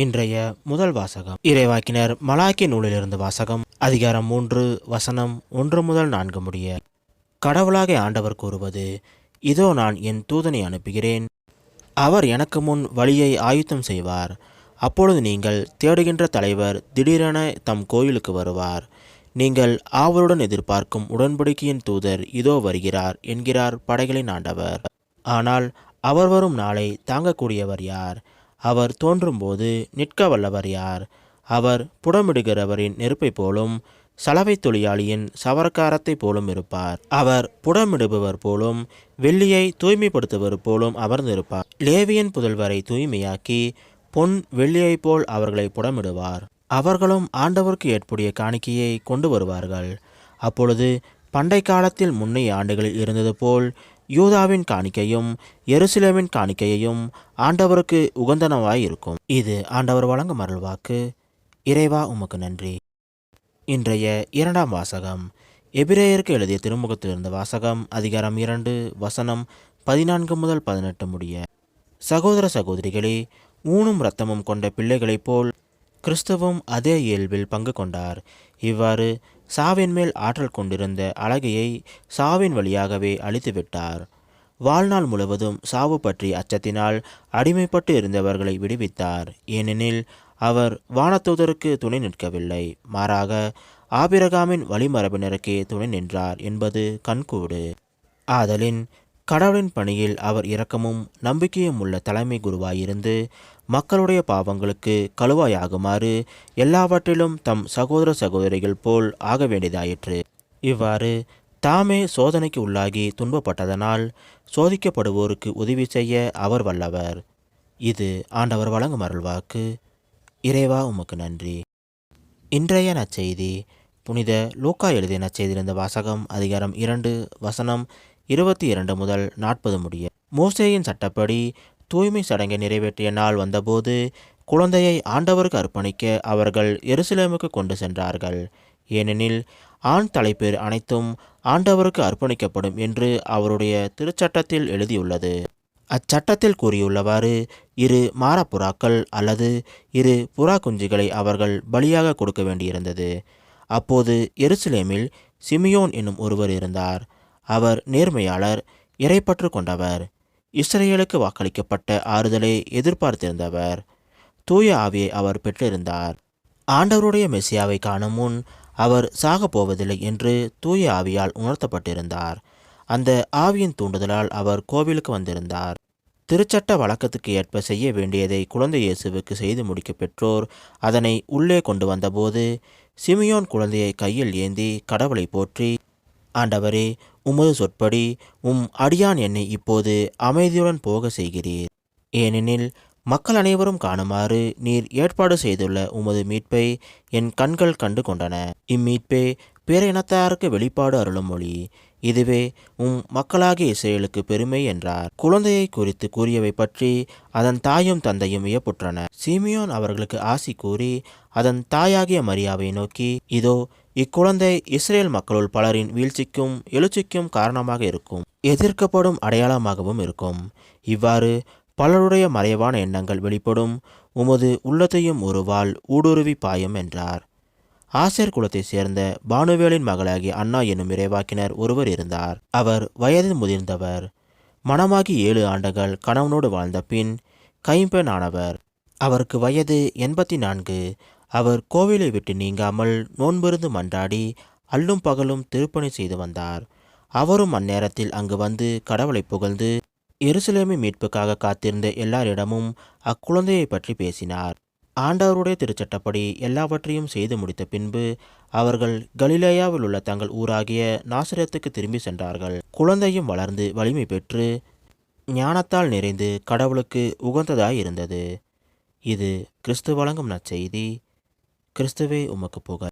இன்றைய முதல் வாசகம் இறைவாக்கினர் மலாக்கி நூலிலிருந்து வாசகம். அதிகாரம் 3 வசனம் 1 முதல் 4 முடிய. கடவுளாக ஆண்டவர் கூறுவது, இதோ நான் என் தூதனை அனுப்புகிறேன், அவர் எனக்கு முன் வழியை ஆயுத்தம் செய்வார். அப்பொழுது நீங்கள் தேடுகின்ற தலைவர் திடீரென தம் கோயிலுக்கு வருவார். நீங்கள் ஆவலுடன் எதிர்பார்க்கும் உடன்படிக்கையின் தூதர் இதோ வருகிறார் என்கிறார் படைகளின் ஆண்டவர். ஆனால் அவர் வரும் நாளை தாங்கக்கூடியவர் யார்? அவர் தோன்றும்போது நிற்க வல்லவர் யார்? அவர் புடமிடுகிறவரின் நெருப்பை போலும் சலவை தொழிலாளியின் சவரக்காரத்தை போலும் இருப்பார். அவர் புடமிடுபவர் போலும் வெள்ளியை தூய்மைப்படுத்துவர் போலும் அமர்ந்திருப்பார். லேவியின் புதல்வரை தூய்மையாக்கி பொன் வெள்ளியைப் போல் அவர்களை புடமிடுவார். அவர்களும் ஆண்டவருக்கு ஏற்புடைய காணிக்கையை கொண்டு வருவார்கள். அப்பொழுது பண்டை காலத்தில் முன்னைய ஆண்டுகளில் இருந்தது போல் யூதாவின் காணிக்கையும் எருசலேமின் காணிக்கையையும் ஆண்டவருக்கு உகந்தனவாயிருக்கும். இது ஆண்டவர் வழங்கும் அருள்வாக்கு. இறைவா உமக்கு நன்றி. இன்றைய இரண்டாம் வாசகம் எபிரேயருக்கு எழுதிய திருமுகத்திலிருந்து வாசகம். அதிகாரம் 2 வசனம் 14 முதல் 18 முடிய. சகோதர சகோதரிகளே, ஊனும் இரத்தமும் கொண்ட பிள்ளைகளைப் போல் கிறிஸ்துவும் அதே இயல்பில் பங்கு கொண்டார். இவ்வாறு சாவின் மேல் ஆற்றல் கொண்டிருந்த அழகையை சாவின் வழியாகவே அழித்துவிட்டார். வாழ்நாள் முழுவதும் சாவு பற்றி அச்சத்தினால் அடிமைப்பட்டு இருந்தவர்களை விடுவித்தார். ஏனெனில் அவர் வானதூதருக்கு துணை நிற்கவில்லை, மாறாக ஆபிரகாமின் வழிமரபினருக்கே துணை நின்றார் என்பது கண்கூடு. ஆதலின் கடவுளின் பணியில் அவர் இரக்கமும் நம்பிக்கையும் உள்ள தலைமை குருவாயிருந்து மக்களுடைய பாவங்களுக்கு கழுவாயாகுமாறு எல்லாவற்றிலும் தம் சகோதர சகோதரிகள் போல் ஆக வேண்டியதாயிற்று. இவ்வாறு தாமே சோதனைக்கு உள்ளாகி துன்பப்பட்டதனால் சோதிக்கப்படுவோருக்கு உதவி செய்ய அவர் வல்லவர். இது ஆண்டவர் வழங்கும் அருள்வாக்கு. இறைவா உமக்கு நன்றி. இன்றைய நற்செய்தி புனித லூக்கா எழுதிய நற்செய்தியிலிருந்த வாசகம். அதிகாரம் 2 வசனம் 22 முதல் 40 முடிய. மோசேயின் சட்டப்படி தூய்மை சடங்கை நிறைவேற்றிய நாள் வந்தபோது குழந்தையை ஆண்டவருக்கு அர்ப்பணிக்க அவர்கள் எருசலேமுக்கு கொண்டு சென்றார்கள். ஏனெனில் ஆண் தலைப்பேர் அனைத்தும் ஆண்டவருக்கு அர்ப்பணிக்கப்படும் என்று அவருடைய திருச்சட்டத்தில் எழுதியுள்ளது. அச்சட்டத்தில் கூறியுள்ளவாறு 2 மாரப்புறாக்கள் அல்லது 2 புறா குஞ்சுகளை அவர்கள் பலியாக கொடுக்க வேண்டியிருந்தது. அப்போது எருசலேமில் சிமியோன் என்னும் ஒருவர் இருந்தார். அவர் நேர்மையாளர், இறைப்பற்று கொண்டவர், இஸ்ரேலுக்கு வாக்களிக்கப்பட்ட ஆறுதலை எதிர்பார்த்திருந்தவர். தூய ஆவியை அவர் பெற்றிருந்தார். ஆண்டவருடைய மெசியாவை காணும் முன் அவர் சாகப் போவதில்லை என்று தூய ஆவியால் உணர்த்தப்பட்டிருந்தார். அந்த ஆவியின் தூண்டுதலால் அவர் கோவிலுக்கு வந்திருந்தார். திருச்சட்ட வழக்கத்துக்கு ஏற்ப செய்ய வேண்டியதை குழந்தை இயேசுவுக்கு செய்து முடிக்க பெற்றோர் அதனை உள்ளே கொண்டு வந்தபோது சிமியோன் குழந்தையை கையில் ஏந்தி கடவுளை போற்றி, ஆண்டவரே, உமது சொற்படி அடியான் என்னை இப்போது அமைதியுடன் போக செய்கிறீர். ஏனெனில் மக்கள் அனைவரும் காணுமாறு நீர் ஏற்பாடு செய்துள்ள உமது மீட்பை என் கண்கள் கண்டு கொண்டன. இம்மீட்பே பிற இனத்தாருக்கு வெளிப்பாடு அருளும் மொழி. இதுவே மக்களாகிய இஸ்ரேலுக்கு பெருமை என்றார். குழந்தையை குறித்து கூறியவை பற்றி அதன் தாயும் தந்தையும் வியப்புற்றன. சிமியோன் அவர்களுக்கு ஆசி கூறி அதன் தாயாகிய மரியாவை நோக்கி, இதோ இக்குழந்தை இஸ்ரேல் மக்களுள் பலரின் வீழ்ச்சிக்கும் எழுச்சிக்கும் காரணமாக இருக்கும், எதிர்க்கப்படும் அடையாளமாகவும் இருக்கும். இவ்வாறு பலருடைய மறைவான எண்ணங்கள் வெளிப்படும். உமது உள்ளத்தையும் ஒரு வாள் ஊடுருவி பாயும் என்றார். ஆசேர் குலத்தை சேர்ந்த பானுவேலின் மகளாகிய அன்னா என்னும் இறைவாக்கினர் ஒருவர் இருந்தார். அவர் வயது முதிர்ந்தவர். மணமாகி 7 ஆண்டுகள் கணவனோடு வாழ்ந்த பின் கைம்பெண் ஆனவர். அவருக்கு வயது 84. அவர் கோவிலை விட்டு நீங்காமல் நோன்பிருந்து மன்றாடி அல்லும் பகலும் திருப்பணி செய்து வந்தார். அவரும் அந்நேரத்தில் அங்கு வந்து கடவுளை புகழ்ந்து எருசலேமை மீட்புக்காக காத்திருந்த எல்லாரிடமும் அக்குழந்தையை பற்றி பேசினார். ஆண்டவருடைய திருச்சட்டப்படி எல்லாவற்றையும் செய்து முடித்த பின்பு அவர்கள் கலிலேயாவில் உள்ள தங்கள் ஊராகிய நாசரேத்துக்கு திரும்பி சென்றார்கள். குழந்தையும் வளர்ந்து வலிமை பெற்று ஞானத்தால் நிறைந்து கடவுளுக்கு உகந்ததாய் இருந்தது. இது கிறிஸ்து வழங்கும் நற்செய்தி. கிறிஸ்துவே உமக்கு புகழ்.